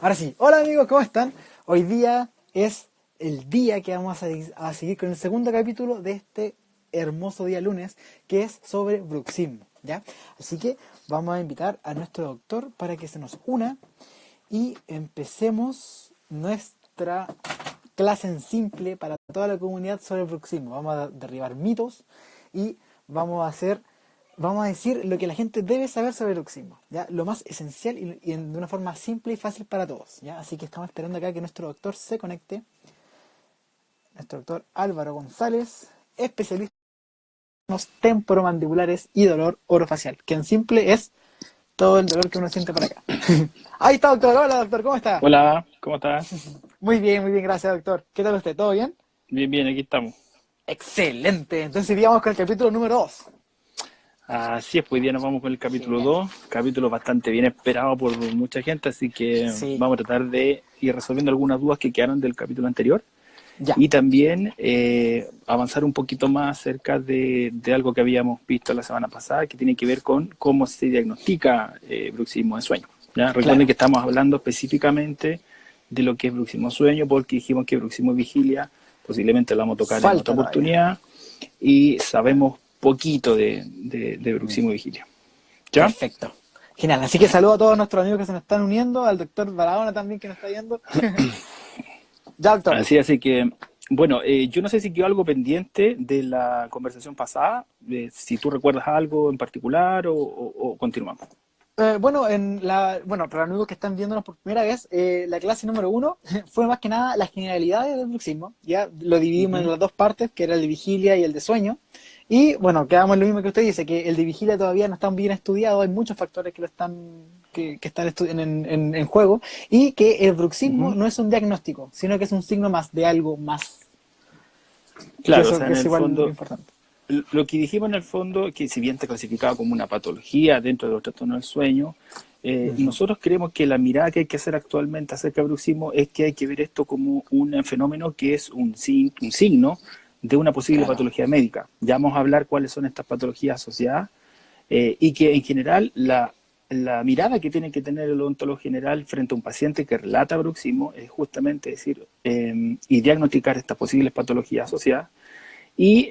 Ahora sí, hola amigos, ¿cómo están? Hoy día es el día que vamos a seguir con el segundo capítulo de este hermoso día lunes, que es sobre bruxismo, ¿ya? Así que vamos a invitar a nuestro doctor para que se nos una y empecemos nuestra clase en simple para toda la comunidad sobre el bruxismo. Vamos a derribar mitos y vamos a hacer... Vamos a decir lo que la gente debe saber sobre el bruxismo, ¿ya? Lo más esencial y de una forma simple y fácil para todos, ¿ya? Así que estamos esperando acá que nuestro doctor se conecte. Nuestro doctor Álvaro González, especialista en los temporomandibulares y dolor orofacial, que en simple es todo el dolor que uno siente por acá. Ahí está, doctor. Hola, doctor. ¿Cómo está? Hola, ¿cómo estás? Muy bien, gracias, doctor. ¿Qué tal usted? ¿Todo bien? Bien, bien, aquí estamos. Excelente. Entonces iríamos con el capítulo número 2. Así es, pues hoy día nos vamos con el capítulo Genial. 2, capítulo bastante bien esperado por mucha gente, así que Sí, vamos a tratar de ir resolviendo algunas dudas que quedaron del capítulo anterior ya. y también avanzar un poquito más acerca de algo que habíamos visto la semana pasada, que tiene que ver con cómo se diagnostica bruxismo de sueño. ¿Ya? Recuerden Claro. que estamos hablando específicamente de lo que es bruxismo de sueño, porque dijimos que bruxismo de vigilia posiblemente lo vamos a tocar en otra Falta todavía. oportunidad y sabemos poquito de bruxismo y vigilia. ¿Ya? Perfecto. Genial. Así que saludo a todos nuestros amigos que se nos están uniendo, al doctor Barahona también que nos está viendo. Ya, doctor. Así que, bueno, yo no sé si quedó algo pendiente de la conversación pasada, si tú recuerdas algo en particular o continuamos. Bueno, para los amigos que están viéndonos por primera vez, la clase número 1 fue más que nada las generalidades del bruxismo. Ya lo dividimos en Ujú. las dos partes, que era el de vigilia y el de sueño. Y bueno, quedamos en lo mismo que usted dice, que el de vigilia todavía no está bien estudiado, hay muchos factores que lo están, que están en juego, y que el bruxismo Ujú. no es un diagnóstico, sino que es un signo más de algo más, Claro, o sea, que en es el igual lo fondo, importante. lo que dijimos en el fondo, que si bien está clasificado como una patología dentro de los trastornos del sueño, Ujú. nosotros creemos que la mirada que hay que hacer actualmente acerca del bruxismo es que hay que ver esto como un fenómeno que es un signo de una posible Claro, patología médica. Ya vamos a hablar cuáles son estas patologías asociadas y que en general la mirada que tiene que tener el odontólogo general frente a un paciente que relata bruxismo es justamente decir y diagnosticar estas posibles patologías asociadas y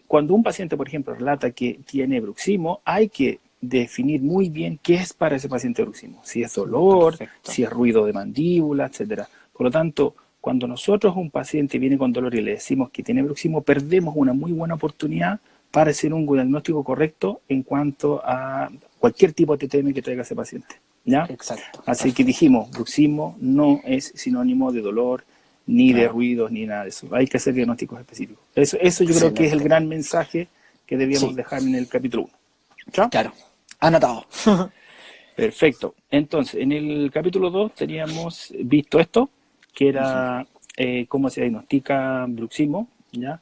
cuando un paciente, por ejemplo, relata que tiene bruxismo, hay que definir muy bien qué es para ese paciente bruxismo. Si es dolor, perfecto. si es ruido de mandíbula, etcétera. Por lo tanto, cuando nosotros un paciente viene con dolor y le decimos que tiene bruxismo, perdemos una muy buena oportunidad para hacer un diagnóstico correcto en cuanto a cualquier tipo de TTM que traiga ese paciente. ¿Ya? Exacto, Así que perfecto. dijimos, bruxismo no es sinónimo de dolor, ni de Claro, ruidos, ni nada de eso. Hay que hacer diagnósticos específicos. Eso yo creo que es el excelente. gran mensaje que debíamos Sí, dejar en el capítulo 1. ¿Ya? claro. Anotado. Perfecto. Entonces, en el capítulo 2 teníamos visto esto, que era cómo se diagnostica bruxismo, ¿ya?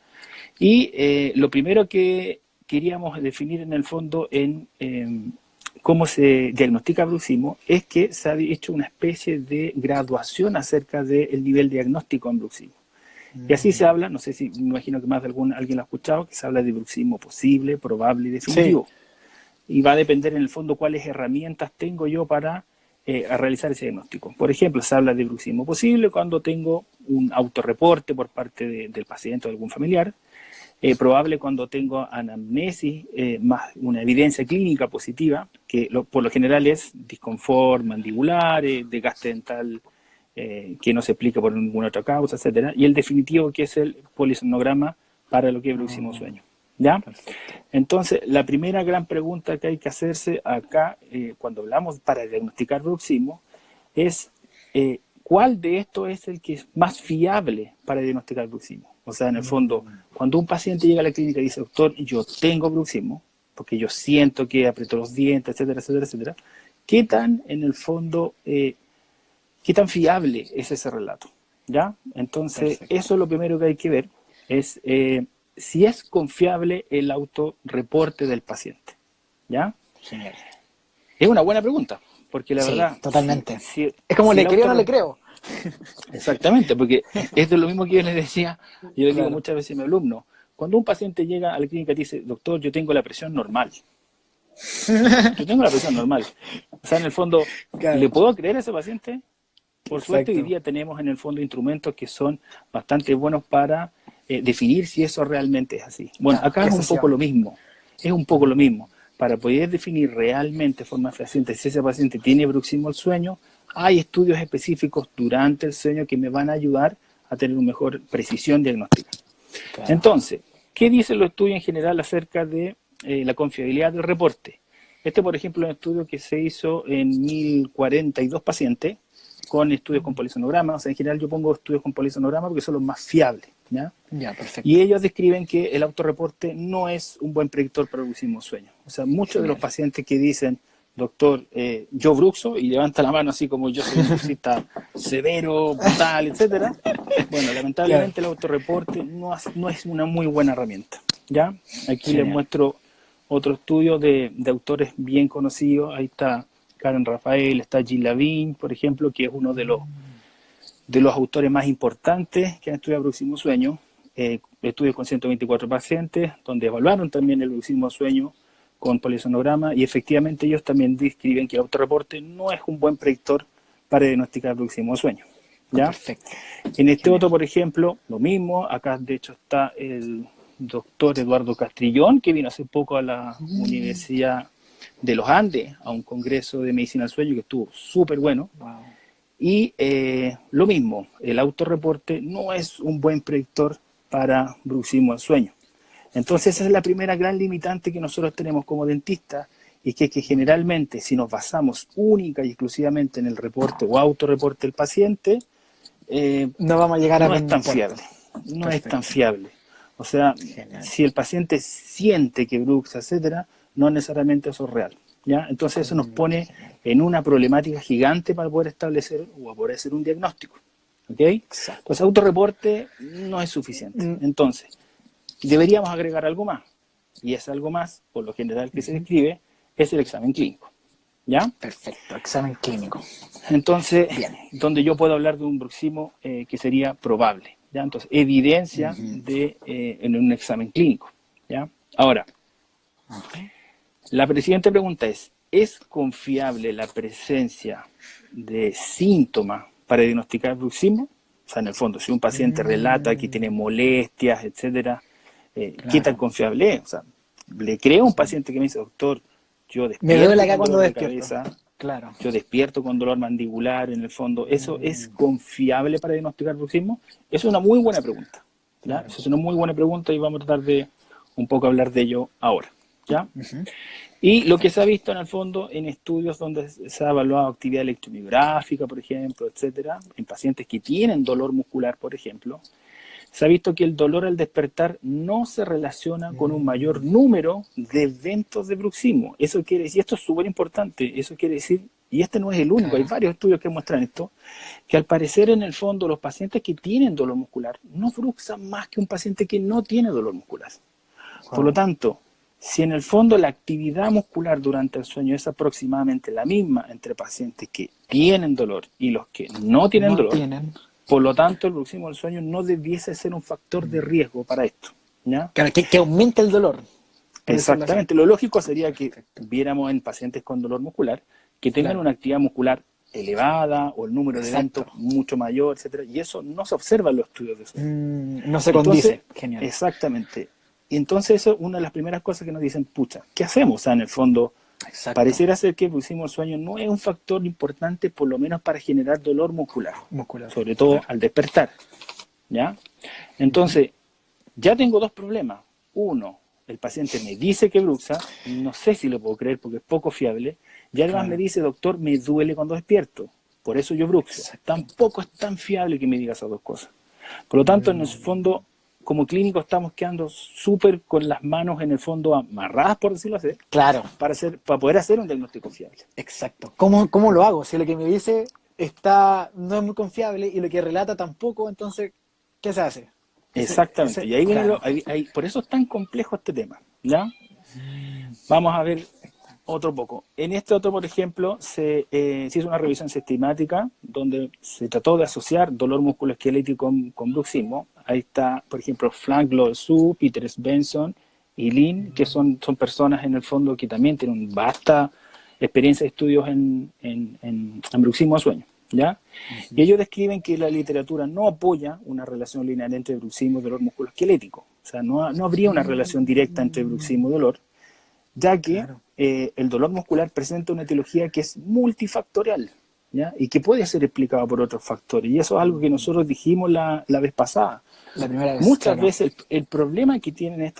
Y lo primero que queríamos definir en el fondo en cómo se diagnostica bruxismo es que se ha hecho una especie de graduación acerca del nivel diagnóstico en bruxismo. Y así se Mm, habla, no sé si, me imagino que más de alguien lo ha escuchado, que se habla de bruxismo posible, probable y sí, definitivo. Y va a depender en el fondo cuáles herramientas tengo yo para a realizar ese diagnóstico. Por ejemplo, se habla de bruxismo posible cuando tengo un autorreporte por parte del paciente o de algún familiar, probable cuando tengo anamnesis, más una evidencia clínica positiva, que por lo general es disconfort mandibular, desgaste dental que no se explica por ninguna otra causa, etcétera, y el definitivo que es el polisomnograma para lo que es bruxismo mm, sueño. ¿Ya? perfecto. Entonces, la primera gran pregunta que hay que hacerse acá, cuando hablamos para diagnosticar bruxismo, es ¿cuál de estos es el que es más fiable para diagnosticar bruxismo? O sea, en el fondo, Mm, cuando un paciente llega a la clínica y dice, doctor, yo tengo bruxismo, porque yo siento que aprieto los dientes, etcétera, etcétera, etcétera, ¿qué tan, en el fondo, qué tan fiable es ese relato? ¿Ya? Entonces, perfecto. eso es lo primero que hay que ver, es si es confiable el autorreporte del paciente. ¿Ya? Genial. Es una buena pregunta, porque la Sí, verdad, totalmente. Es como si le el creo o no le autorreporte... creo. Exactamente, porque esto es lo mismo que yo les decía, yo les digo Claro. muchas veces a mis alumnos, cuando un paciente llega a la clínica y dice, doctor, yo tengo la presión normal, yo tengo la presión normal. O sea, en el fondo, ¿le Claro. puedo creer a ese paciente? Por suerte hoy Exacto. día tenemos en el fondo instrumentos que son bastante buenos para definir si eso realmente es así. Bueno, Claro, acá ¿qué es un poco sesión? lo mismo, es un poco lo mismo. Para poder definir realmente de forma fehaciente si ese paciente tiene bruxismo al sueño, hay estudios específicos durante el sueño que me van a ayudar a tener una mejor precisión diagnóstica. Claro. Entonces, ¿qué dicen los estudios en general acerca de la confiabilidad del reporte? Este, por ejemplo, es un estudio que se hizo en 1042 pacientes con estudios con polisonograma. O sea, en general yo pongo estudios con polisonograma porque son los más fiables, ¿ya? Ya, Y perfecto. ellos describen que el autorreporte no es un buen predictor para el bruxismo sueño. O sea, muchos de los Genial. pacientes que dicen, doctor, yo bruxo, y levanta la mano así como yo soy un bruxista severo, brutal, etcétera. Bueno, Claro, lamentablemente el autorreporte no es una muy buena herramienta, ¿ya? Aquí les genial. muestro otro estudio de autores bien conocidos. Ahí está Karen Rafael, está Gilles Lavigne, por ejemplo, que es uno de los autores más importantes que han estudiado bruxismo sueño. Estudios con 124 pacientes, donde evaluaron también el bruxismo sueño con polisonograma, y efectivamente ellos también describen que el autorreporte no es un buen predictor para diagnosticar bruxismo sueño, ¿ya? Perfecto. En este Genial. otro, por ejemplo, lo mismo. Acá de hecho está el doctor Eduardo Castrillón, que vino hace poco a la Universidad de los Andes, a un congreso de medicina del sueño que estuvo súper bueno. Wow. Y lo mismo, el autorreporte no es un buen predictor para bruxismo del sueño. Entonces esa es la primera gran limitante que nosotros tenemos como dentistas, y que generalmente si nos basamos única y exclusivamente en el reporte o autorreporte del paciente, No vamos a llegar a no es buen tan puerto. fiable, no es tan Perfecto. fiable. O sea, Genial. si el paciente siente que bruxa, etcétera, no necesariamente eso es real, ¿ya? Entonces eso nos pone Genial. en una problemática gigante para poder establecer o poder hacer un diagnóstico, ¿ok? Exacto. Pues autorreporte no es suficiente. Mm, Entonces, deberíamos agregar algo más, y ese algo más, por lo general que se ujú. describe, es el examen clínico, ¿ya? Perfecto. Examen clínico. Entonces, Bien. donde yo puedo hablar de un bruxismo que sería probable, ¿ya? Entonces, evidencia Ujú, en un examen clínico, ¿ya? Ahora, ujú. la siguiente pregunta ¿es confiable la presencia de síntomas para diagnosticar bruxismo? O sea, en el fondo, si un paciente relata que tiene Mm, molestias, etcétera, ¿qué tan claro. confiable es? O sea, le creo a un paciente que me dice, doctor, yo Me duele despierto acá con cuando dolor de despierto. cabeza, Claro. yo despierto con dolor mandibular, en el fondo, ¿eso es Mm, confiable para diagnosticar bruxismo? Es una muy buena pregunta, ¿ya? claro. Esa es una muy buena pregunta y vamos a tratar de un poco hablar de ello ahora, ¿ya? Ujú. Y lo que se Perfecto. ha visto en el fondo en estudios donde se ha evaluado actividad electromiográfica, por ejemplo, etcétera, en pacientes que tienen dolor muscular, por ejemplo, se ha visto que el dolor al despertar no se relaciona con un mayor Mm, número de eventos de bruxismo. Eso quiere decir, y esto es súper importante, eso quiere decir, y este no es el único, hay claro. varios estudios que muestran esto, que al parecer en el fondo los pacientes que tienen dolor muscular no bruxan más que un paciente que no tiene dolor muscular. Por lo Wow. tanto, si en el fondo la actividad muscular durante el sueño es aproximadamente la misma entre pacientes que tienen dolor y los que no tienen No dolor, tienen. por lo tanto el bruxismo del sueño no debiese ser un factor de Mm, riesgo para esto, ¿ya? claro, que aumente el dolor, por decirlo así. Exactamente, lo lógico sería que Perfecto. viéramos en pacientes con dolor muscular que tengan Claro. una actividad muscular elevada o el número de eventos Exacto. mucho mayor, etcétera, y eso no se observa en los estudios de sueño. No se Entonces, condice. Genial. exactamente. Y entonces eso es una de las primeras cosas que nos dicen, pucha, ¿qué hacemos? O sea, en el fondo, Exacto. pareciera ser que el bruxismo del sueño no es un factor importante, por lo menos para generar dolor muscular, Muscular. sobre todo Claro. al despertar, ¿ya? Ujú. Entonces, ya tengo dos problemas. Uno, el paciente me dice que bruxa, no sé si lo puedo creer porque es poco fiable, y además me Claro. dice, doctor, me duele cuando despierto, por eso yo bruxo. Exacto. Tampoco es tan fiable que me diga esas dos cosas. Por lo tanto, en el Mm, fondo, como clínico estamos quedando súper con las manos en el fondo amarradas, por decirlo así, claro. para poder hacer un diagnóstico fiable. Exacto. ¿Cómo lo hago? Si lo que me dice no es muy confiable y lo que relata tampoco, entonces, ¿qué se hace? Exactamente. Y ahí viene Claro. por eso es tan complejo este tema, ¿ya? Vamos a ver otro poco. En este otro, por ejemplo, se hizo una revisión sistemática donde se trató de asociar dolor musculoesquelético con bruxismo. Ahí está, por ejemplo, Frank Lo-Su, Peter Benson y Lin, que son personas en el fondo que también tienen vasta experiencia de estudios en bruxismo de sueño, ¿ya? Y ellos describen que la literatura no apoya una relación lineal entre bruxismo y dolor musculoesquelético. O sea, no habría una relación directa entre bruxismo y dolor, ya que Claro. el dolor muscular presenta una etiología que es multifactorial, ¿ya? Y que puede ser explicado por otros factores. Y eso es algo que nosotros dijimos la vez pasada. La primera vez, Muchas claro. veces el problema que tienen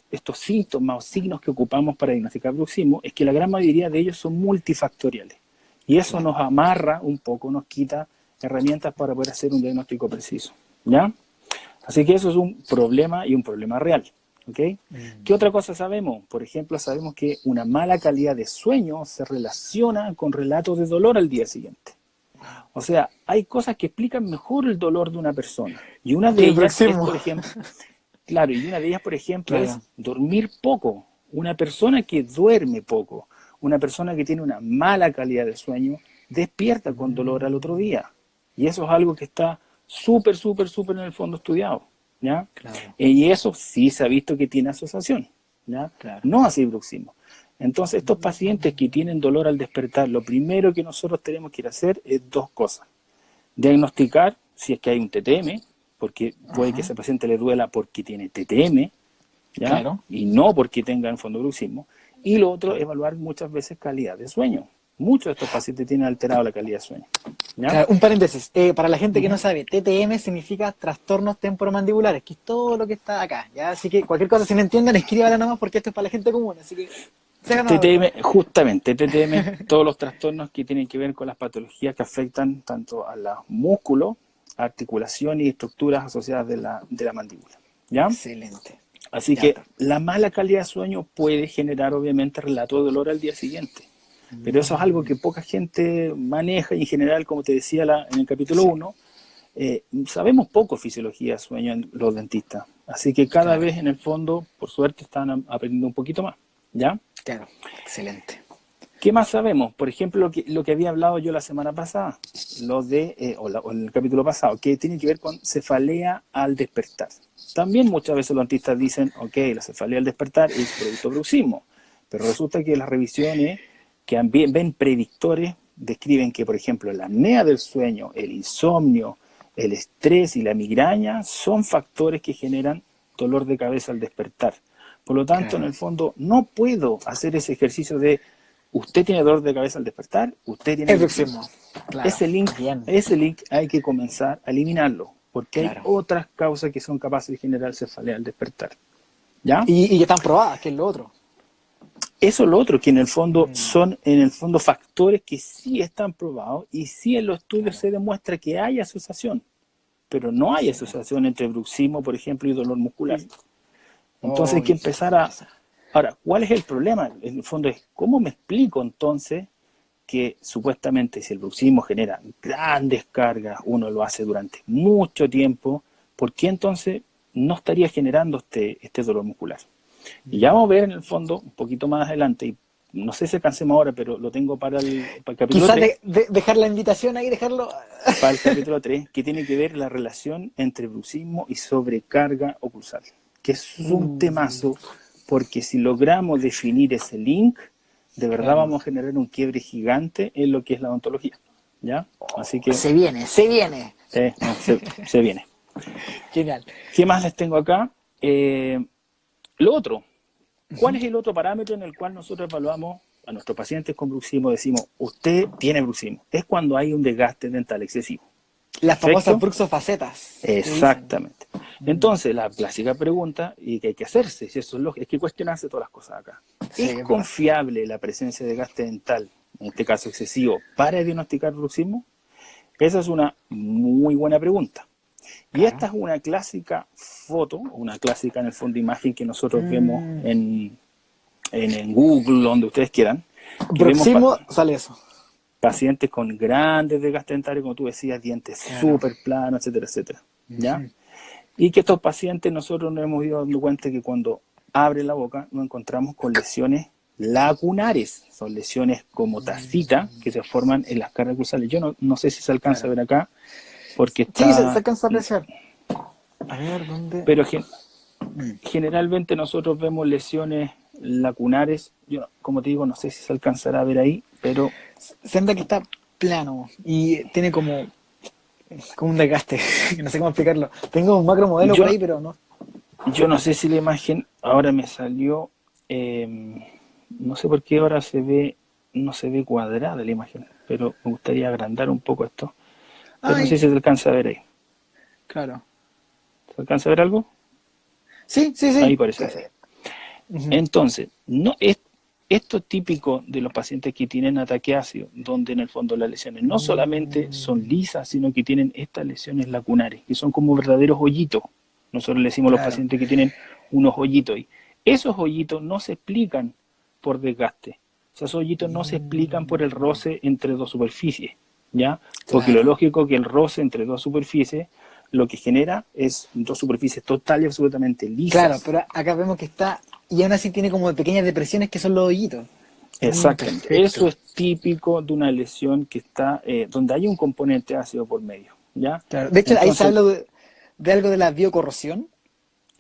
estos síntomas o signos que ocupamos para diagnosticar bruxismo es que la gran mayoría de ellos son multifactoriales. Y eso nos amarra un poco, nos quita herramientas para poder hacer un diagnóstico preciso, ¿ya? Así que eso es un problema y un problema real, ¿ok? ¿Qué otra cosa sabemos? Por ejemplo, sabemos que una mala calidad de sueño se relaciona con relatos de dolor al día siguiente. O sea, hay cosas que explican mejor el dolor de una persona. Y una de El ellas es, bruxismo. por ejemplo, claro, y una de ellas, por ejemplo, es Claro. dormir poco. Una persona que duerme poco, una persona que tiene una mala calidad de sueño, despierta con dolor al otro día. Y eso es algo que está súper, súper, súper en el fondo estudiado, ¿ya? Claro. Y eso sí se ha visto que tiene asociación, ¿ya? Claro. No así bruxismo. Entonces, estos pacientes que tienen dolor al despertar, lo primero que nosotros tenemos que ir a hacer es dos cosas. Diagnosticar si es que hay un TTM, porque puede que ese paciente le duela porque tiene TTM, ¿ya? Claro. Y no porque tenga en fondo bruxismo. Y lo otro, evaluar muchas veces calidad de sueño. Muchos de estos pacientes tienen alterado la calidad de sueño, ¿ya? Claro, un paréntesis. Para la gente que no sabe, TTM significa trastornos temporomandibulares, que es todo lo que está acá, ¿ya? Así que cualquier cosa, si no entiendan, escríbala nomás porque esto es para la gente común. Así que, se hagan algo. TTM, justamente, TTM, todos los trastornos que tienen que ver con las patologías que afectan tanto a los músculos, articulaciones y estructuras asociadas de la mandíbula, ¿ya? Excelente. Así Ya que está. la mala calidad de sueño puede generar obviamente relato de dolor al día siguiente. Pero eso es algo que poca gente maneja y en general, como te decía en el capítulo 1, sabemos poco fisiología de sueño en los dentistas. Así que cada Claro. vez en el fondo, por suerte, están aprendiendo un poquito más, ¿ya? Claro. Excelente. ¿Qué más sabemos? Por ejemplo, lo que había hablado yo la semana pasada, o en el capítulo pasado, que tiene que ver con cefalea al despertar. También muchas veces los dentistas dicen, ok, la cefalea al despertar es producto de bruxismo, pero resulta que las revisiones que ven predictores describen que, por ejemplo, la apnea del sueño, el insomnio, el estrés y la migraña son factores que generan dolor de cabeza al despertar. Por lo tanto, Claro. en el fondo, no puedo hacer ese ejercicio de usted tiene dolor de cabeza al despertar, usted tiene El bruxismo. bruxismo. Claro. Bien. Ese link hay que comenzar a eliminarlo, porque Claro. hay otras causas que son capaces de generar cefalea al despertar. ¿Ya? Y que están probadas, que es lo otro. Eso es lo otro, que en el fondo son factores que sí están probados y sí en los estudios se demuestra que hay asociación, pero no hay asociación entre bruxismo, por ejemplo, y dolor muscular. Entonces hay que empezar a... Ahora, ¿cuál es el problema? En el fondo es, ¿cómo me explico entonces que supuestamente si el bruxismo genera grandes cargas, uno lo hace durante mucho tiempo, ¿por qué entonces no estaría generando este dolor muscular? Y ya vamos a ver en el fondo, un poquito más adelante, y no sé si alcancemos ahora, pero lo tengo para el capítulo Quizás 3. dejar la invitación ahí, dejarlo. Para el capítulo 3, que tiene que ver la relación entre bruxismo y sobrecarga oclusal, que es un temazo, porque si logramos definir ese link, de verdad Claro. vamos a generar un quiebre gigante en lo que es la odontología, ¿ya? Así que Se viene, se viene. no, se viene. Genial. ¿Qué más les tengo acá? Lo otro, ¿cuál es el otro parámetro en el cual nosotros evaluamos a nuestros pacientes con bruxismo? Decimos, usted tiene bruxismo. Es cuando hay un desgaste dental excesivo. Las Perfecto. famosas bruxofacetas. Exactamente. Entonces, la clásica pregunta y que hay que hacerse, si eso es lógico, es que cuestionarse todas las cosas acá. Sí, ¿Es confiable la presencia de desgaste dental, en este caso excesivo, para diagnosticar bruxismo? Esa es una muy buena pregunta. Y esta es una clásica foto, una clásica en el fondo imagen que nosotros vemos en Google, donde ustedes quieran. Bruxismo, sale eso. Pacientes con grandes desgastes dentarios, como tú decías, dientes súper planos, etcétera, etcétera. ¿Ya? Y que estos pacientes nosotros nos hemos ido dando cuenta que cuando abren la boca nos encontramos con lesiones lacunares. Son lesiones como tacita que se forman en las cargas cruzales. Yo no sé si se alcanza a ver acá, porque está... Sí, se alcanza a apreciar. A ver, ¿dónde? Pero generalmente nosotros vemos lesiones lacunares. Yo, como te digo, no sé si se alcanzará a ver ahí, pero... Senda que está plano y tiene como un desgaste, no sé cómo explicarlo. Tengo un macro modelo Yo, por ahí, pero no. yo no sé si la imagen ahora me salió, no sé por qué ahora no se ve cuadrada la imagen, pero me gustaría agrandar un poco esto. Pero no sé Ay, si se alcanza a ver ahí. claro. ¿Se alcanza a ver algo? Sí, sí, Ahí sí. parece que sí. Ujú. Entonces, no es esto es típico de los pacientes que tienen ataque ácido, donde en el fondo las lesiones no solamente son Mm, lisas, sino que tienen estas lesiones lacunares, que son como verdaderos hoyitos. Nosotros le decimos a los claro. pacientes que tienen unos hoyitos ahí. Esos hoyitos no se explican por desgaste. O sea, esos hoyitos no se explican por el Mm, roce entre dos superficies, ¿ya? Porque lo claro. lógico es que el roce entre dos superficies lo que genera es dos superficies total y absolutamente Claro, lisas. pero acá vemos que está, y aún así tiene como pequeñas depresiones que son los hoyitos. Exactamente. Eso Perfecto. es típico de una lesión que está donde hay un componente ácido por medio, ¿ya? Claro. De hecho, ahí se Entonces, habla de algo de la biocorrosión.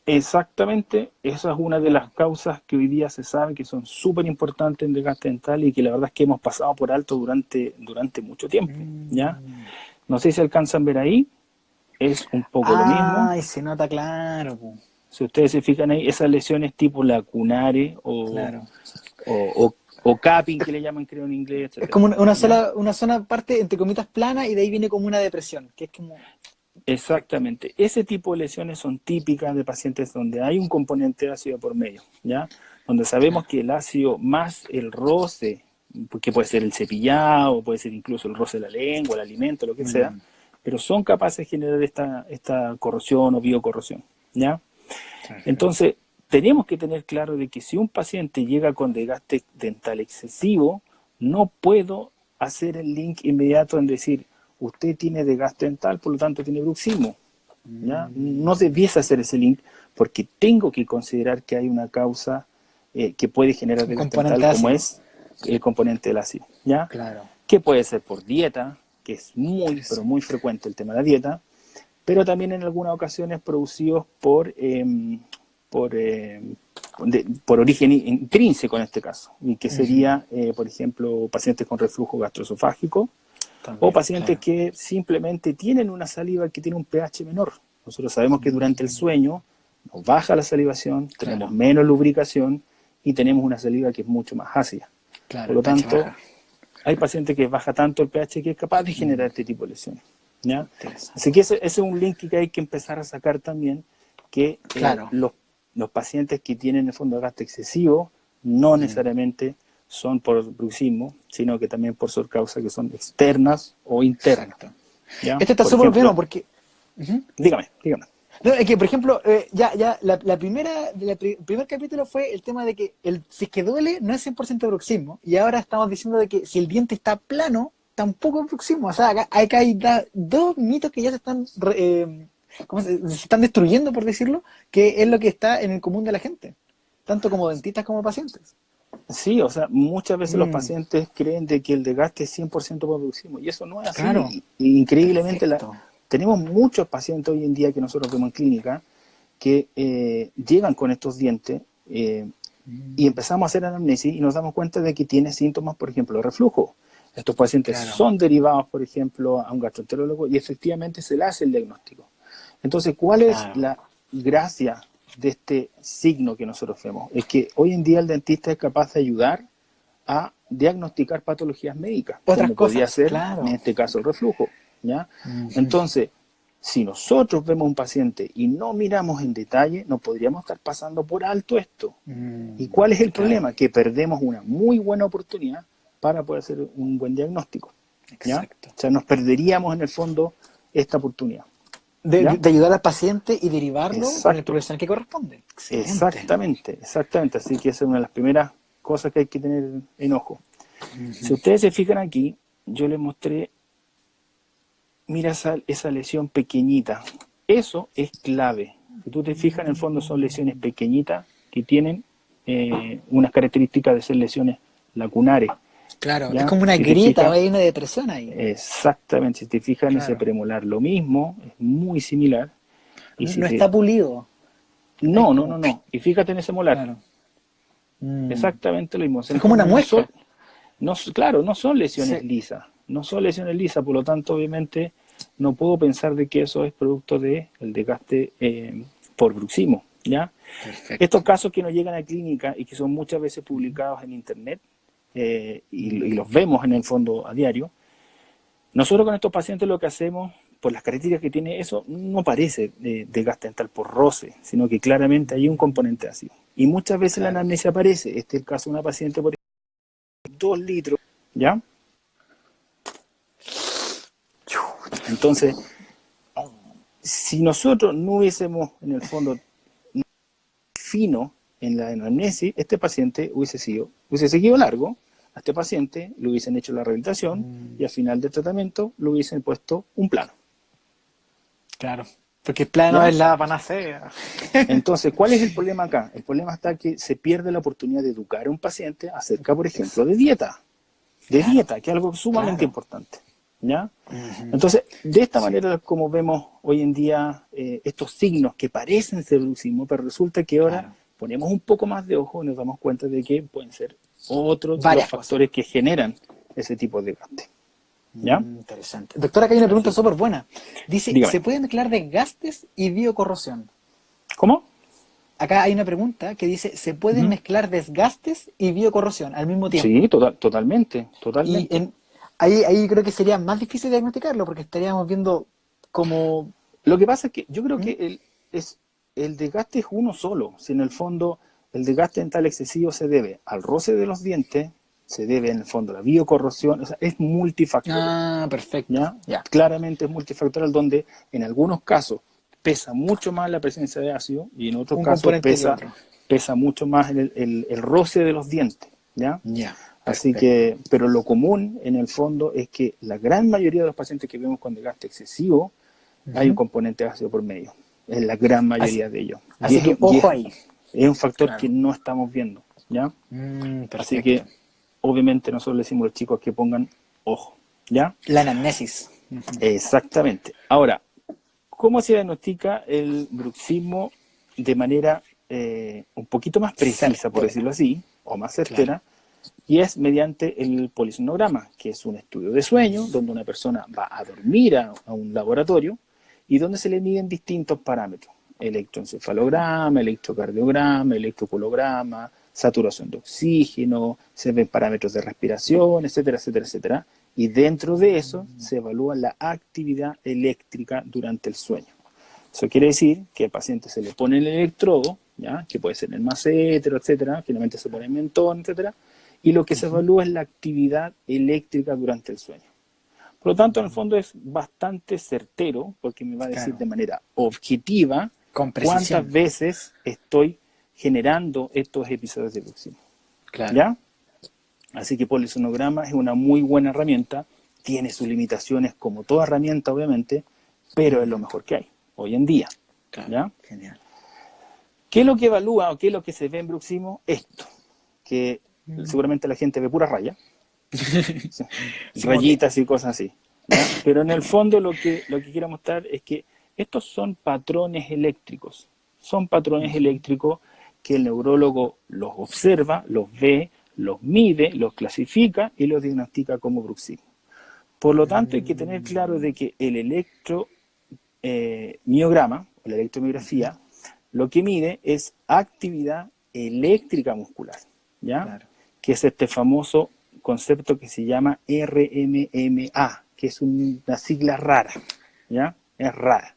exactamente, esa es una de las Claro. causas que hoy día se sabe que son súper importantes en desgaste dental y que la verdad es que hemos pasado por alto durante mucho tiempo, ¿ya? Mm. No sé si alcanzan a ver ahí, es un poco lo mismo. Ay, se nota claro, po. Si ustedes se fijan ahí, esas lesiones tipo lacunares Claro. o capping que le llaman creo en inglés, Es etcétera, como una ¿ya? sola, una zona parte, entre comillas, plana y de ahí viene como una depresión, que es como... Perfecto. Exactamente. Ese tipo de lesiones son típicas de pacientes donde hay un componente ácido por medio, ¿ya? Donde sabemos Claro. que el ácido más el roce, que puede ser el cepillado, puede ser incluso el roce de la lengua, el alimento, lo que sea, Mm, pero son capaces de generar esta corrosión o biocorrosión, ¿ya? perfecto. Entonces, tenemos que tener claro de que si un paciente llega con desgaste dental excesivo, no puedo hacer el link inmediato en decir, usted tiene desgaste dental, por lo tanto tiene bruxismo. ¿Ya? No Mm, debiese hacer ese link porque tengo que considerar que hay una causa que puede generar un desgaste componente dental, como ácido. es el componente del ácido. ¿Ya? Claro. Que puede ser por dieta, que es muy, pero muy Interesante. frecuente el tema de la dieta, pero también en algunas ocasiones producidos por, eh, por origen intrínseco en este caso, y que Ujú. sería, por ejemplo, pacientes con reflujo gastroesofágico o También, pacientes claro. que simplemente tienen una saliva que tiene un pH menor. Nosotros sabemos que durante el Mm, sueño nos baja la salivación, tenemos claro, menos lubricación y tenemos una saliva que es mucho más ácida. claro, Por el lo pH tanto, baja. hay pacientes que baja tanto el pH que es capaz de generar Mm, este tipo de lesiones. ¿Ya? Así interesante. que ese es un link que hay que empezar a sacar también, que Claro. los pacientes que tienen en el fondo gasto excesivo no Mm, necesariamente son por bruxismo, sino que también por causas que son externas o internas. exacto. ¿Ya? Este está Por súper bueno ejemplo, porque... Ujú. dígame. No, es que, por ejemplo, la primera, el primer capítulo fue el tema de que si es que duele, no es 100% bruxismo. Y ahora estamos diciendo de que si el diente está plano, tampoco es bruxismo. O sea, acá hay dos mitos que ya se están, se están destruyendo, por decirlo, que es lo que está en el común de la gente, tanto como dentistas como pacientes. Sí, o sea, muchas veces los Mm, pacientes creen de que el desgaste es 100% por bruxismo y eso no es claro, así. Increíblemente, perfecto. tenemos muchos pacientes hoy en día que nosotros vemos en clínica que llegan con estos dientes y Mm, empezamos a hacer anamnesis y nos damos cuenta de que tiene síntomas, por ejemplo, de reflujo. Estos pacientes claro, son derivados, por ejemplo, a un gastroenterólogo y efectivamente se le hace el diagnóstico. Entonces, ¿cuál es claro. la gracia de este signo que nosotros vemos? Es que hoy en día el dentista es capaz de ayudar a diagnosticar patologías médicas, Otras como podría cosas, ser, en claro. este caso, el reflujo. ¿Ya? Ujú. Entonces, si nosotros vemos un paciente y no miramos en detalle, no podríamos estar pasando por alto esto. ¿Y cuál es el Claro, problema? Que perdemos una muy buena oportunidad para poder hacer un buen diagnóstico. ¿Ya? exacto. O sea, nos perderíamos en el fondo esta oportunidad. De, ¿Ya? de ayudar al paciente y derivarlo con el Exacto. profesional que corresponde. Excelente. Exactamente. Así que esa es una de las primeras cosas que hay que tener en ojo. Si Ujú. ustedes se fijan aquí, yo les mostré, mira esa lesión pequeñita. Eso es clave. Si tú te fijas, en el fondo son lesiones Mm, pequeñitas que tienen unas características de ser lesiones lacunares. claro, es ¿Ya? como una Si te grieta o fijas, hay una depresión ahí. exactamente, si te fijas en ese Claro. premolar, lo mismo, es muy similar. Y No, si no te... está pulido. Es como. No. Y fíjate en ese molar, Claro. Mm. exactamente lo mismo. En Es el como una fondo muesca. claro, no son lesiones Sí. lisas, no son lesiones lisas, por lo tanto, obviamente, no puedo pensar de que eso es producto del desgaste por bruxismo, ¿ya? Perfecto. Estos casos que nos llegan a clínica y que son muchas veces publicados en internet y los vemos en el fondo a diario, nosotros con estos pacientes lo que hacemos, por las características que tiene eso, no parece desgaste dental por roce, sino que claramente hay un componente ácido. Y muchas veces la anamnesia aparece. Este es el caso de una paciente, por ejemplo, 2 litros, ¿ya? Entonces, si nosotros no hubiésemos, en el fondo, fino en la anamnesis, este paciente hubiese seguido largo, a este paciente le hubiesen hecho la rehabilitación y al final del tratamiento le hubiesen puesto un plano. Claro, porque el plano ¿Ya? es la panacea. Entonces, ¿cuál es el problema acá? El problema está que se pierde la oportunidad de educar a un paciente acerca, por ejemplo, de dieta, que es algo sumamente importante. ¿Ya? Entonces, de esta manera como vemos hoy en día estos signos que parecen ser bruxismo, pero resulta que ahora ponemos un poco más de ojo y nos damos cuenta de que pueden ser otros de los factores que generan ese tipo de desgaste. ¿Ya? Interesante. Doctora, acá hay una pregunta súper buena. Dice, Dígame. ¿se pueden mezclar desgastes y biocorrosión? ¿Cómo? Acá hay una pregunta que dice, ¿se pueden mezclar desgastes y biocorrosión al mismo tiempo? Sí, totalmente. Y ahí creo que sería más difícil diagnosticarlo porque estaríamos viendo como... Lo que pasa es que yo creo que el desgaste es uno solo. Si en el fondo el desgaste dental excesivo se debe al roce de los dientes, se debe en el fondo a la biocorrosión, o sea, es multifactorial. Ah, perfecto. ¿Ya? Claramente es multifactorial, donde en algunos casos pesa mucho más la presencia de ácido y en otros casos pesa mucho más el roce de los dientes. ¿Ya? Así que, pero lo común en el fondo es que la gran mayoría de los pacientes que vemos con desgaste excesivo hay un componente ácido por medio, en la gran mayoría de ellos. Así que ojo ahí. Es un factor que no estamos viendo. ¿Ya? Así que obviamente nosotros le decimos a los chicos que pongan ojo, ¿ya? La anamnesis. Exactamente. Ahora, ¿cómo se diagnostica el bruxismo de manera un poquito más precisa, por decirlo así, o más certera? Y es mediante el polisonograma, que es un estudio de sueño, donde una persona va a dormir a un laboratorio y donde se le miden distintos parámetros: electroencefalograma, electrocardiograma, electroculograma, saturación de oxígeno, se ven parámetros de respiración, etcétera, etcétera, etcétera. Y dentro de eso se evalúa la actividad eléctrica durante el sueño. Eso quiere decir que al paciente se le pone el electrodo, ¿ya? Que puede ser en el macétero, etcétera, finalmente se pone en el mentón, etcétera, y lo que se evalúa es la actividad eléctrica durante el sueño. Por lo tanto, en el fondo es bastante certero, porque me va a decir de manera objetiva cuántas veces estoy generando estos episodios de bruxismo. ¿Ya? Así que polisonograma es una muy buena herramienta, tiene sus limitaciones como toda herramienta, obviamente, pero es lo mejor que hay hoy en día. ¿Ya? Genial. ¿Qué es lo que evalúa o qué es lo que se ve en bruxismo? Esto, que seguramente la gente ve pura raya, rayitas y cosas así, ¿ya? Pero en el fondo lo que quiero mostrar es que estos son patrones eléctricos, que el neurólogo los observa, los ve, los mide, los clasifica y los diagnostica como bruxismo. Por lo tanto, hay que tener claro de que el electromiograma, o la electromiografía, lo que mide es actividad eléctrica muscular, ¿ya? Que es este famoso concepto que se llama RMMA, que es una sigla rara, ¿ya? Es rara.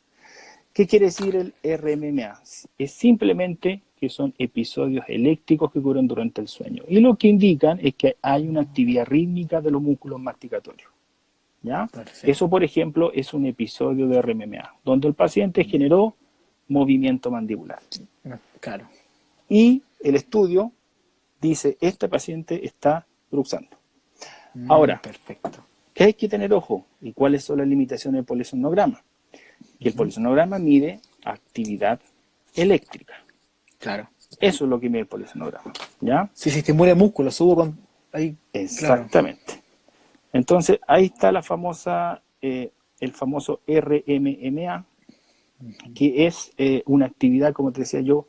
¿Qué quiere decir el RMMA? Es simplemente que son episodios eléctricos que ocurren durante el sueño. Y lo que indican es que hay una actividad rítmica de los músculos masticatorios, ¿ya? Eso, por ejemplo, es un episodio de RMMA, donde el paciente generó movimiento mandibular. Y el estudio dice, este paciente está bruxando. Ahora, ¿qué hay que tener ojo? ¿Y cuáles son las limitaciones del polisonograma? Que el polisonograma mide actividad eléctrica. Eso es lo que mide el polisonograma, ¿ya? Si se estimula el músculo, subo con... Ahí, exactamente. Entonces, ahí está el famoso RMMA, que es una actividad, como te decía yo,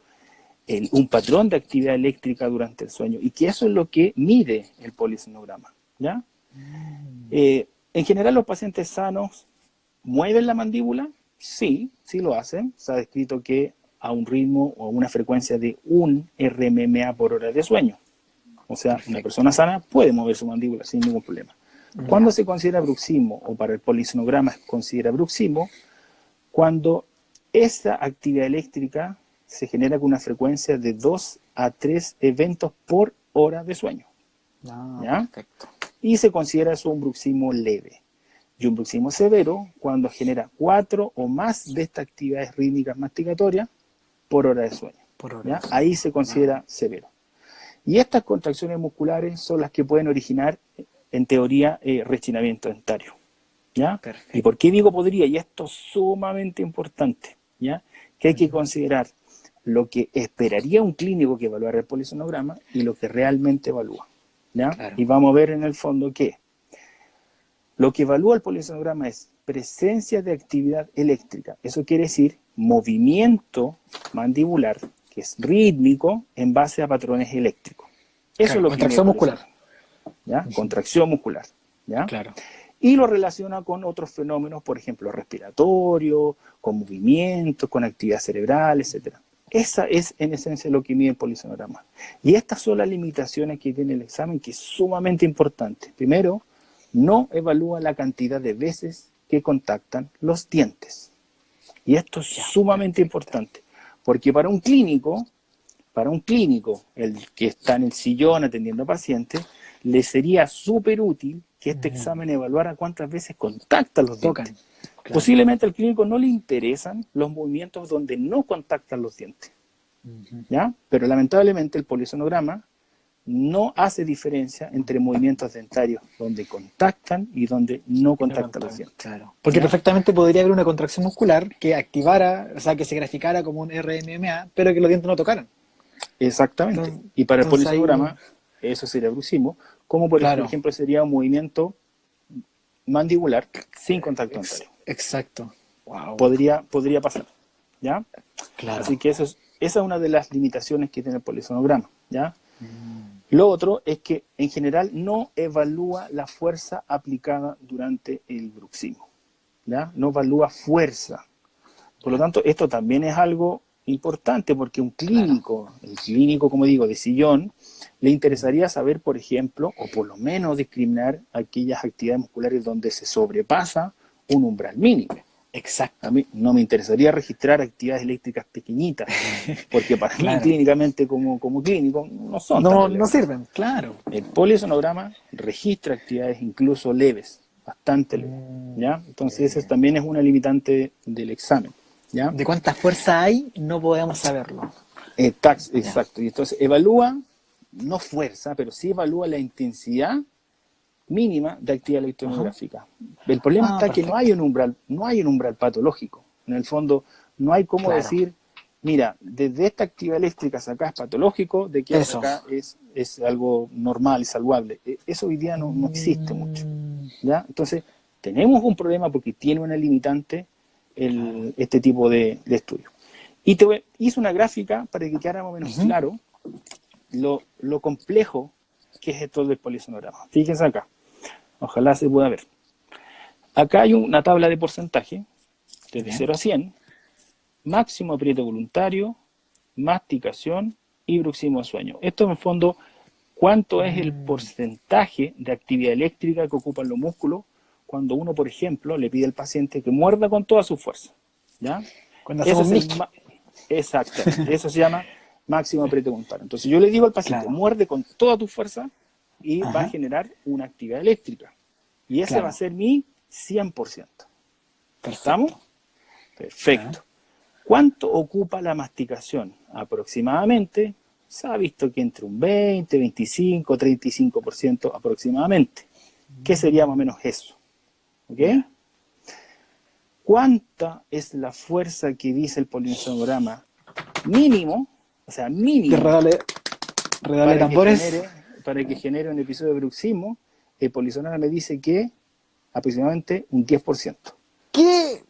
un patrón de actividad eléctrica durante el sueño, y que eso es lo que mide el polisonograma, ¿ya? En general, los pacientes sanos mueven la mandíbula, sí, sí lo hacen. Se ha descrito que a un ritmo o a una frecuencia de 1 RMMA por hora de sueño. O sea, una persona sana puede mover su mandíbula sin ningún problema. ¿Cuándo se considera bruxismo o para el polisonograma se considera bruxismo? Cuando esa actividad eléctrica se genera con una frecuencia de 2 a 3 eventos por hora de sueño. ¿Ya? Perfecto. Y se considera eso un bruxismo leve. Y un bruxismo severo cuando genera 4 o más de estas actividades rítmicas masticatorias por hora de sueño. ¿Ya? Ahí se considera severo. Y estas contracciones musculares son las que pueden originar, en teoría, rechinamiento dentario. ¿Ya? ¿Y por qué digo podría? Y esto es sumamente importante, ¿ya? Que hay que considerar lo que esperaría un clínico que evaluara el polisonograma y lo que realmente evalúa, ¿ya? Claro. Y vamos a ver en el fondo que lo que evalúa el polisonograma es presencia de actividad eléctrica. Eso quiere decir movimiento mandibular, que es rítmico, en base a patrones eléctricos. Eso es lo que contracción muscular. ¿Ya? Contracción muscular, ¿ya? Claro. Y lo relaciona con otros fenómenos, por ejemplo, respiratorio, con movimientos, con actividad cerebral, etc. Esa es, en esencia, lo que mide el polisonograma. Y estas son las limitaciones que tiene el examen, que es sumamente importante. Primero, no evalúa la cantidad de veces que contactan los dientes. Y esto es sumamente importante, porque para un clínico, el que está en el sillón atendiendo a pacientes, le sería súper útil que este examen evaluara cuántas veces contactan los dientes. Claro. Posiblemente al clínico no le interesan los movimientos donde no contactan los dientes. ¿Ya? Pero lamentablemente el polisonograma no hace diferencia entre movimientos dentarios donde contactan y donde no contactan los dientes. Claro. Porque perfectamente podría haber una contracción muscular que activara, o sea, que se graficara como un RMMA, pero que los dientes no tocaran. Exactamente. Entonces, y para el polisonograma, eso sería bruxismo, como por ejemplo sería un movimiento mandibular sin contacto dentario. Exacto. Wow. Podría pasar, ¿ya? Claro. Así que esa es una de las limitaciones que tiene el polisonograma, ¿ya? Lo otro es que en general no evalúa la fuerza aplicada durante el bruxismo, ¿ya? No evalúa fuerza. Por lo tanto, esto también es algo importante porque un clínico, el clínico, como digo, de sillón, le interesaría saber, por ejemplo, o por lo menos discriminar aquellas actividades musculares donde se sobrepasa un umbral mínimo. Exacto. A mí no me interesaría registrar actividades eléctricas pequeñitas, porque para mí clínicamente como clínico no son no sirven, claro. El polisonograma registra actividades incluso leves, bastante leves, ¿ya? Entonces esa también es una limitante del examen, ¿ya? De cuánta fuerza hay, no podemos saberlo. Exacto. Y entonces evalúa, no fuerza, pero sí evalúa la intensidad mínima de actividad electromiográfica. El problema está que no hay un umbral patológico. En el fondo, no hay cómo decir, mira, desde esta actividad eléctrica hasta acá es patológico, de que hasta acá es algo normal y saludable. Eso hoy día no existe mucho, ¿ya? Entonces, tenemos un problema porque tiene una limitante este tipo de estudio. Y hice una gráfica para que quedara más o menos claro lo complejo que es esto del polisonograma. Fíjense acá. Ojalá se pueda ver. Acá hay una tabla de porcentaje, desde 0 a 100, máximo aprieto voluntario, masticación y bruxismo de sueño. Esto en el fondo, ¿cuánto es el porcentaje de actividad eléctrica que ocupan los músculos cuando uno, por ejemplo, le pide al paciente que muerda con toda su fuerza? ¿Ya? Cuando hacemos exactamente, eso se llama máximo aprieto voluntario. Entonces yo le digo al paciente, muerde con toda tu fuerza y va a generar una actividad eléctrica. Y ese va a ser mi 100%. ¿Estamos? Perfecto. ¿Cuánto ocupa la masticación? Aproximadamente, se ha visto que entre un 20, 25, 35% aproximadamente. ¿Qué sería más o menos eso? ¿Ok? ¿Cuánta es la fuerza que dice el polisonograma mínimo? O sea, mínimo. Redale tambores. Para que genere un episodio de bruxismo, el polisonograma me dice que aproximadamente un 10%. ¿Qué?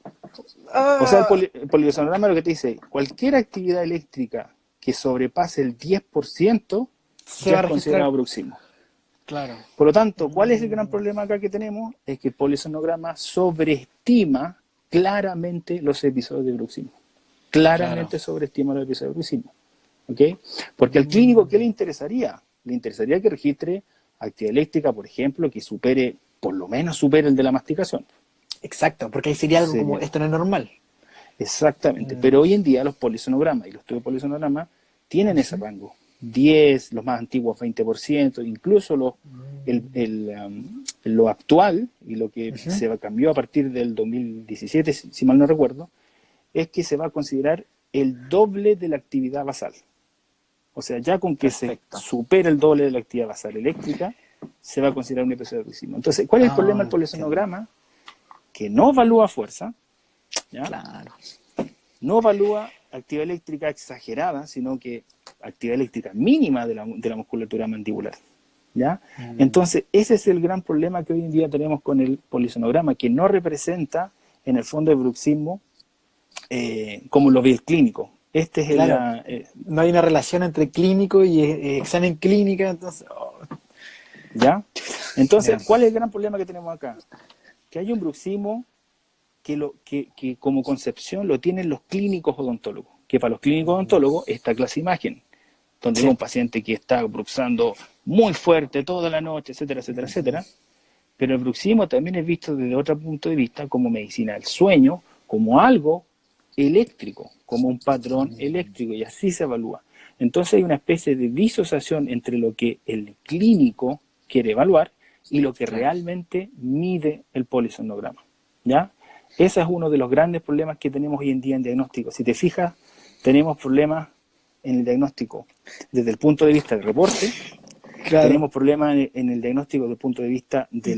O sea, el polisonograma lo que te dice, cualquier actividad eléctrica que sobrepase el 10% ya es considerado bruxismo. Claro. Por lo tanto, ¿cuál es el gran problema acá que tenemos? Es que el polisonograma sobreestima claramente los episodios de bruxismo. Claro. Claramente sobreestima los episodios de bruxismo. ¿Ok? Porque al clínico, ¿qué le interesaría? Le interesaría que registre actividad eléctrica, por ejemplo, que supere, por lo menos supere el de la masticación. Exacto, porque ahí sería algo como, Sería, esto no es normal. exactamente. Pero hoy en día los polisonogramas y los estudios de polisonograma tienen ese rango. 10, los más antiguos 20%, incluso lo actual y lo que se cambió a partir del 2017, si mal no recuerdo, es que se va a considerar el doble de la actividad basal. O sea, ya con que Perfecto. se supera el doble de la actividad basal eléctrica, se va a considerar un episodio de bruxismo. Entonces, ¿cuál es el problema del Entiendo. polisonograma? Que no evalúa fuerza, ¿ya? Claro. No evalúa actividad eléctrica exagerada, sino que actividad eléctrica mínima de la musculatura mandibular, ¿ya? Entonces, ese es el gran problema que hoy en día tenemos con el polisonograma, que no representa en el fondo el bruxismo como lo ve el clínico. Este es Claro. No hay una relación entre clínico y examen clínica, entonces... ¿ya? Entonces, Ya. ¿cuál es el gran problema que tenemos acá? Que hay un bruxismo que como concepción lo tienen los clínicos odontólogos, que para los clínicos odontólogos esta clase de imagen, donde Sí. hay un paciente que está bruxando muy fuerte toda la noche, etcétera, etcétera, etcétera, pero el bruxismo también es visto desde otro punto de vista como medicina del sueño, como algo eléctrico, como un patrón eléctrico, y así se evalúa. Entonces hay una especie de disociación entre lo que el clínico quiere evaluar y lo que Claro. realmente mide el polisonograma, ¿ya? Ese es uno de los grandes problemas que tenemos hoy en día en diagnóstico. Si te fijas, tenemos problemas en el diagnóstico desde el punto de vista del reporte, Claro. tenemos problemas en el diagnóstico desde el punto de vista de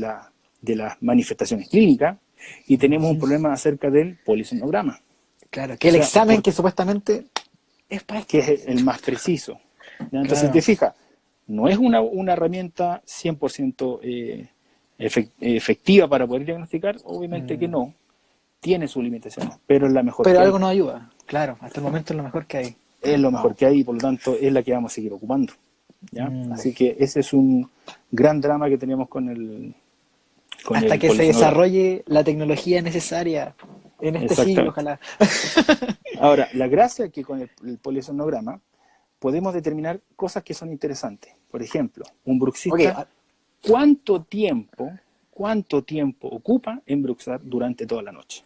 las manifestaciones clínicas y tenemos un problema acerca del polisonograma. Claro, que O el sea, examen que supuestamente es para esto. que es el más preciso, ¿ya? Entonces, Claro. te fijas, no es una herramienta 100% efectiva para poder diagnosticar, obviamente que no, tiene sus limitaciones, pero es la mejor Pero que hay. algo nos ayuda. Claro, hasta el momento es lo mejor que hay. Es lo mejor Wow. que hay y por lo tanto es la que vamos a seguir ocupando, ¿ya? Así que ese es un gran drama que tenemos con Hasta el que se polisonograma. desarrolle la tecnología necesaria en este siglo, Exactamente. ojalá. Ahora, la gracia es que con el polisonograma podemos determinar cosas que son interesantes. Por ejemplo, un Ok, bruxista, ¿cuánto tiempo ocupa en bruxar durante toda la noche?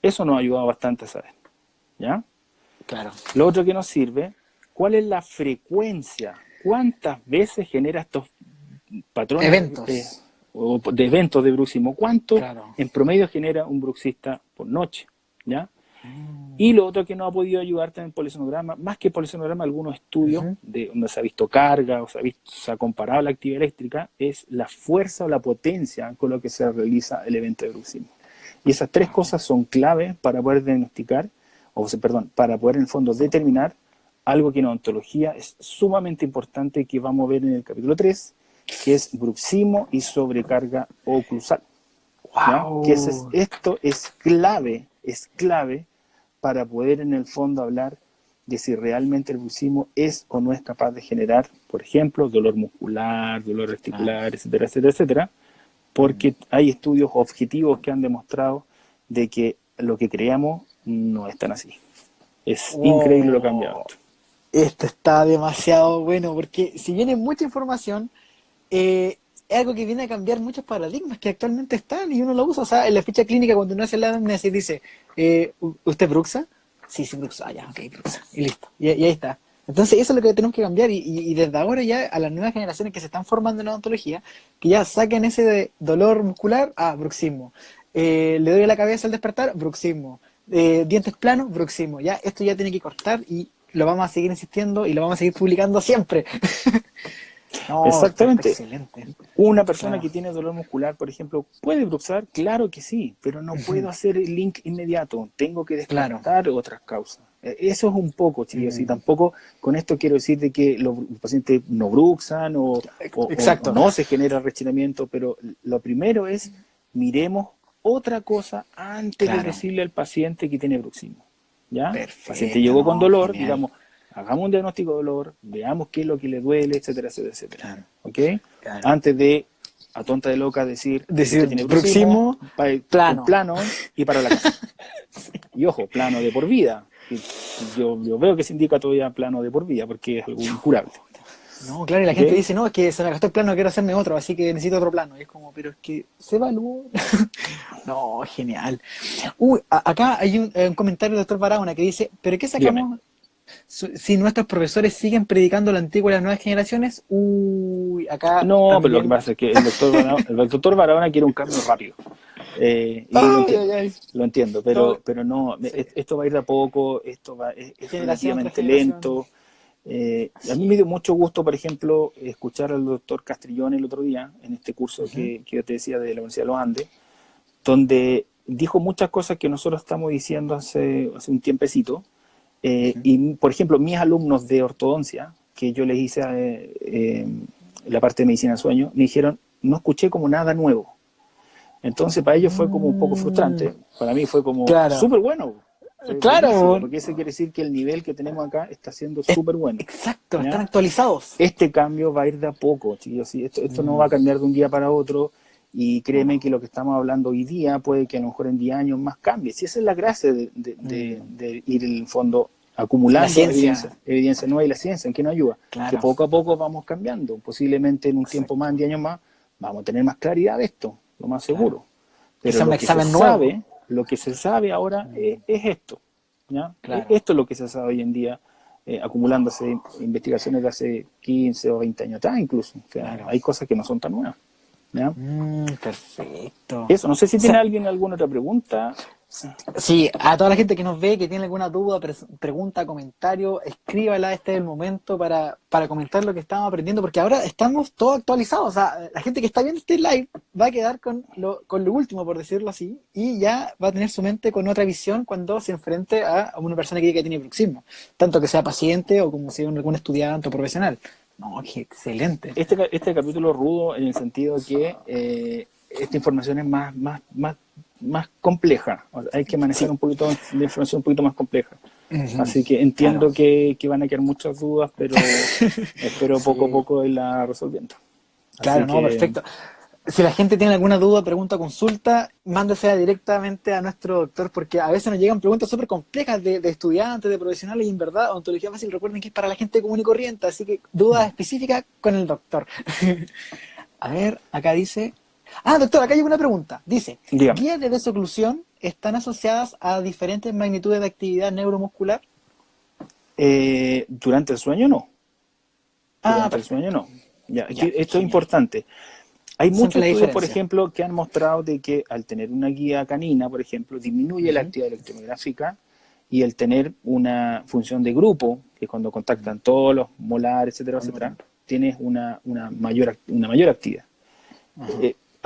Eso nos ha ayudado bastante a saber, ¿ya? claro. Lo otro que nos sirve, ¿cuál es la frecuencia? ¿Cuántas veces genera estos patrones Eventos. de eventos de bruxismo? ¿Cuánto Claro. en promedio genera un bruxista por noche? ¿Ya? Y lo otro que nos ha podido ayudar también el polisonograma, más que polisonograma, algunos estudios de donde se ha visto carga o se ha comparado la actividad eléctrica, es la fuerza o la potencia con lo que se realiza el evento de bruxismo. Y esas tres cosas son claves para poder diagnosticar, para poder en el fondo determinar algo que en odontología es sumamente importante, que vamos a ver en el capítulo 3, que es bruxismo y sobrecarga oclusal. ¿Ya? Wow. Que esto es clave para poder en el fondo hablar de si realmente el bruxismo es o no es capaz de generar, por ejemplo, dolor muscular, dolor articular, etcétera, etcétera, etcétera, porque hay estudios objetivos que han demostrado de que lo que creamos no es tan así. Es increíble lo que ha cambiado Oh, esto. esto está demasiado bueno, porque si viene mucha información, es algo que viene a cambiar muchos paradigmas que actualmente están y uno lo usa. O sea, en la ficha clínica, cuando uno hace la anamnesis, dice, ¿usted bruxa? Sí, sí, bruxa. Ah, ya, ok, bruxa. Y listo. Y ahí está. Entonces, eso es lo que tenemos que cambiar. Y desde ahora ya a las nuevas generaciones que se están formando en odontología, que ya saquen ese de dolor muscular, bruxismo. Le doy a la cabeza al despertar, bruxismo. Dientes planos, bruxismo. Ya, esto ya tiene que cortar y lo vamos a seguir insistiendo y lo vamos a seguir publicando siempre. No, está Exactamente. excelente. Una persona Claro. que tiene dolor muscular, por ejemplo, ¿puede bruxar? Claro que sí, pero no puedo hacer el link inmediato. Tengo que Claro. descartar otras causas. Eso es un poco, chicos. Y tampoco con esto quiero decir de que los pacientes no bruxan o Exacto. no se genera rechinamiento, pero lo primero es miremos otra cosa antes de Claro. decirle al paciente que tiene bruxismo. ¿Ya? El paciente Perfecto, llegó con no, dolor, genial. digamos, hagamos un diagnóstico de dolor, veamos qué es lo que le duele, etcétera, etcétera, etcétera. Claro. ¿Ok? Claro. Antes de, a tonta de loca, decir Decir tiene bruxismo, plano. plano y para la casa. Y ojo, plano de por vida. Yo veo que se indica todavía plano de por vida porque es algo incurable. No, claro, y la ¿Ok? gente dice, no, es que se me gastó el plano, quiero hacerme otro, así que necesito otro plano. Y es como, pero es que se evaluó. No, genial. Acá hay un comentario del doctor Barahona que dice, ¿pero qué Dígame. sacamos si nuestros profesores siguen predicando lo antiguo a las nuevas generaciones? Acá No, pero lo que también... pasa es que el doctor Barahona quiere un cambio rápido. Y Ay, ay. lo entiendo, Todo- pero no, sí. esto va a ir de a poco, es Generación tras relativamente generación. lento. A mí me dio mucho gusto, por ejemplo, escuchar al doctor Castrillón el otro día, en este curso Ujú. que yo te decía de la Universidad de los Andes, donde dijo muchas cosas que nosotros estamos diciendo hace un tiempecito. Y, por ejemplo, mis alumnos de ortodoncia, que yo les hice la parte de medicina del sueño, me dijeron, no escuché como nada nuevo. Entonces, para ellos fue como un poco Mm, frustrante. Para mí fue como claro, súper bueno. Fue buenísimo, claro, porque eso quiere decir que el nivel que tenemos acá está siendo súper bueno. exacto, están ¿Ya? actualizados. Este cambio va a ir de a poco, chicos. ¿Sí? Esto no va Mm, a cambiar de un día para otro. Y no, créeme no. que lo que estamos hablando hoy día puede que a lo mejor en 10 años más cambie. Si esa es la gracia Mm. de ir en el fondo La acumulando ciencia, evidencia nueva y la ciencia, ¿en qué nos ayuda? Que claro, poco a poco vamos cambiando. Posiblemente en un tiempo más, exacto, en 10 años más, vamos a tener más claridad de esto, lo más claro. seguro. Pero Quizá un examen nuevo, lo que se sabe ahora mm, es esto, ¿ya? claro, Esto es lo que se sabe hoy en día, acumulándose investigaciones de hace 15 o 20 años atrás incluso. O sea, claro. hay cosas que no son tan nuevas, ¿ya? Perfecto. Eso, no sé si O tiene sea, alguien alguna otra pregunta. sí, a toda la gente que nos ve, que tiene alguna duda, pregunta, comentario, escríbala, este es el momento para comentar lo que estamos aprendiendo, porque ahora estamos todos actualizados, o sea, la gente que está viendo este live va a quedar con lo último, por decirlo así, y ya va a tener su mente con otra visión cuando se enfrente a una persona que diga que tiene bruxismo, tanto que sea paciente o como sea algún estudiante o profesional. No, qué excelente. Este capítulo es rudo en el sentido de que esta información es más compleja. O sea, hay que manejar Sí. un poquito de información un poquito más compleja. Ujú. Así que Claro. entiendo que van a quedar muchas dudas, pero espero poco a Sí. poco irla resolviendo. Así Claro, no, que perfecto. Si la gente tiene alguna duda, pregunta, consulta, mándesela directamente a nuestro doctor, porque a veces nos llegan preguntas súper complejas de estudiantes, de profesionales, y en verdad, ontología fácil, recuerden que es para la gente común y corriente, así que dudas específicas con el doctor. A ver, acá dice... Ah, doctor, acá hay una pregunta. Dice, dígame. ¿guías de desoclusión están asociadas a diferentes magnitudes de actividad neuromuscular? Durante el sueño no. Ah, Durante el sueño perfecto. no. Ya, Ya, esto es genial. importante. Hay Siempre muchos la estudios, por diferencia. ejemplo, que han mostrado de que al tener una guía canina, por ejemplo, disminuye la Ujú. actividad electromiográfica y el tener una función de grupo, que es cuando contactan todos los molares, etcétera, Al mismo etcétera, tiempo. tienes una mayor actividad. Ajá.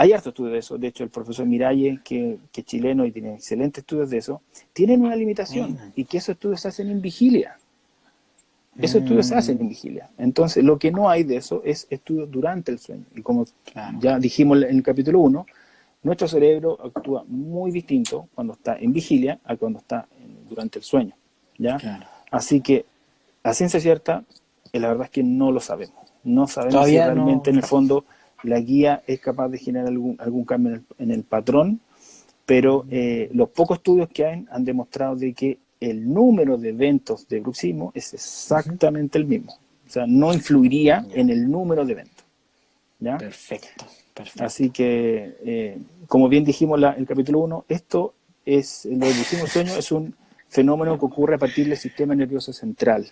Hay hartos estudios de eso. De hecho, el profesor Miralles, que es chileno y tiene excelentes estudios de eso, tienen una limitación Bueno. y que esos estudios se hacen en vigilia. Esos estudios se hacen Mm, en vigilia. Entonces, lo que no hay de eso es estudios durante el sueño. Y como claro. ya dijimos en el capítulo 1, nuestro cerebro actúa muy distinto cuando está en vigilia a cuando está durante el sueño. ¿Ya? Claro. Así que, a ciencia cierta, la verdad es que no lo sabemos. No sabemos si Todavía no. realmente en el fondo la guía es capaz de generar algún cambio en el patrón, pero los pocos estudios que hay han demostrado de que el número de eventos de bruxismo es Ujú. exactamente el mismo. O sea, no influiría Ya. en el número de eventos. ¿Ya? Perfecto. Así Perfecto. que, como bien dijimos en el capítulo 1, lo del bruxismo del sueño es un fenómeno que ocurre a partir del sistema nervioso central,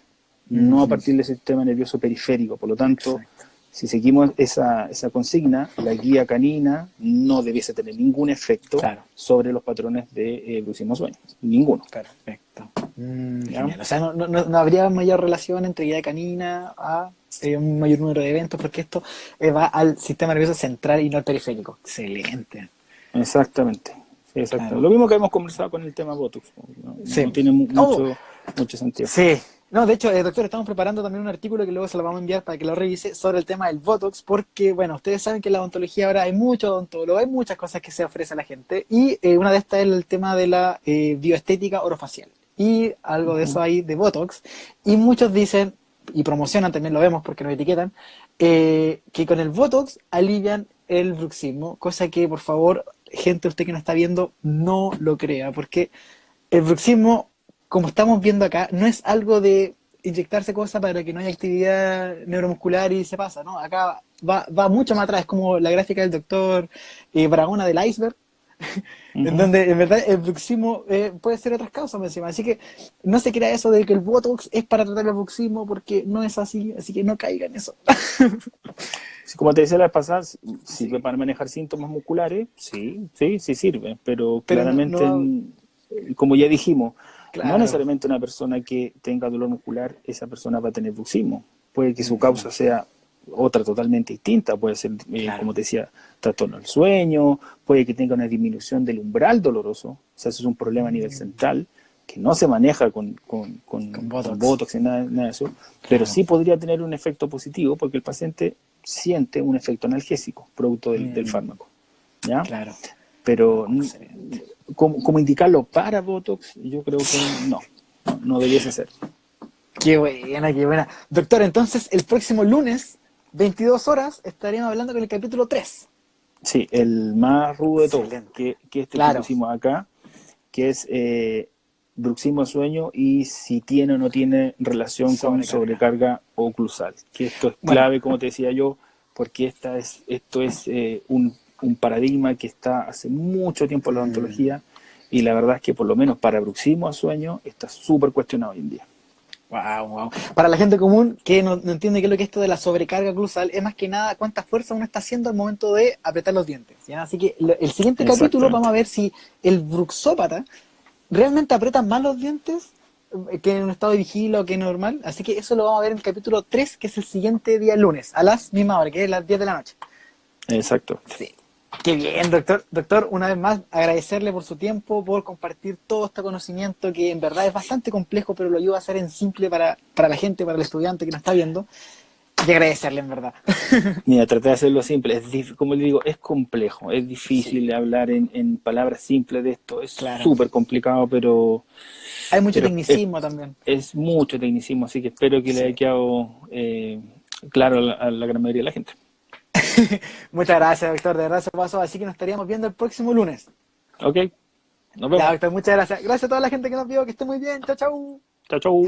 no a Ujú. partir del sistema nervioso periférico. Por lo tanto, Exacto. si seguimos esa consigna, la guía canina no debiese tener ningún efecto Claro. sobre los patrones de bruxismo sueño. Ninguno. Perfecto. ¿Ya? Genial. O sea, no habría mayor relación entre guía canina a un mayor número de eventos, porque esto va al sistema nervioso central y no al periférico. Excelente. Exactamente. Sí, exacto. Claro. Lo mismo que hemos conversado con el tema Botox. No Sí. tiene Oh, mucho sentido. sí. No, de hecho, doctor, estamos preparando también un artículo que luego se lo vamos a enviar para que lo revise sobre el tema del Botox, porque, bueno, ustedes saben que en la odontología ahora hay mucho odontólogo, hay muchas cosas que se ofrece a la gente, y una de estas es el tema de la bioestética orofacial. y algo de eso hay de Botox. Y muchos dicen, y promocionan, también lo vemos porque nos etiquetan, que con el Botox alivian el bruxismo, cosa que por favor, gente, usted que nos está viendo, no lo crea, porque el bruxismo, como estamos viendo acá, no es algo de inyectarse cosas para que no haya actividad neuromuscular y se pasa, ¿no? Acá va mucho más atrás, es como la gráfica del doctor Barahona del iceberg, en donde en verdad el bruxismo puede ser otras causas más encima. Así que no se crea eso de que el Botox es para tratar el bruxismo, porque no es así que no caigan en eso. Sí, como te decía la vez pasada, sirve Sí. para manejar síntomas musculares, sí sirve, pero Pero claramente, como ya dijimos, no claro. necesariamente una persona que tenga dolor muscular, esa persona va a tener bruxismo. Puede que su causa sea otra totalmente distinta, puede ser, Claro. como te decía, trastorno del sueño, puede que tenga una disminución del umbral doloroso, o sea, eso es un problema a nivel central, que no se maneja Con con Botox. Botox y nada de eso, pero Claro. sí podría tener un efecto positivo porque el paciente siente un efecto analgésico, producto del fármaco, ¿ya? Claro. Pero No, excelente. como indicarlo para Botox, yo creo que no debiese ser. Qué buena, qué buena. Doctor, entonces el próximo lunes, 22 horas, estaremos hablando con el capítulo 3. Sí, el más rudo de todo, Excelente. que este que Claro. pusimos acá, que es bruxismo de sueño y si tiene o no tiene relación con Sobrecarga. sobrecarga oclusal. Que esto es Bueno, clave, como te decía yo, porque esto es un paradigma que está hace mucho tiempo en la odontología y la verdad es que por lo menos para bruxismo a sueño está súper cuestionado hoy en día. wow, wow. Para la gente común que no entiende qué es lo que es esto de la sobrecarga oclusal, es más que nada cuánta fuerza uno está haciendo al momento de apretar los dientes. ¿Ya? Así que el siguiente capítulo vamos Exactamente. a ver si el bruxópata realmente aprieta más los dientes que en un estado de vigila o que normal. Así que eso lo vamos a ver en el capítulo 3, que es el siguiente día lunes, a las mismas horas, que es las 10 de la noche. Exacto. Sí. Qué bien, doctor. Doctor, una vez más, agradecerle por su tiempo, por compartir todo este conocimiento que en verdad es bastante complejo, pero lo ayuda a hacer en simple para la gente, para el estudiante que nos está viendo. Y agradecerle, en verdad. Mira, traté de hacerlo simple. Como le digo, es complejo, es Sí, difícil hablar en palabras simples de esto. Es claro. súper complicado, Hay mucho pero tecnicismo también. es mucho tecnicismo, así que espero que le haya Sí. quedado claro a la gran mayoría de la gente. Muchas gracias, doctor. De verdad se pasó. Así que nos estaríamos viendo el próximo lunes. Ok, nos Ya, vemos. doctor, muchas gracias. Gracias a toda la gente que nos vio. Que esté muy bien. Chao, chao. Chao, chao.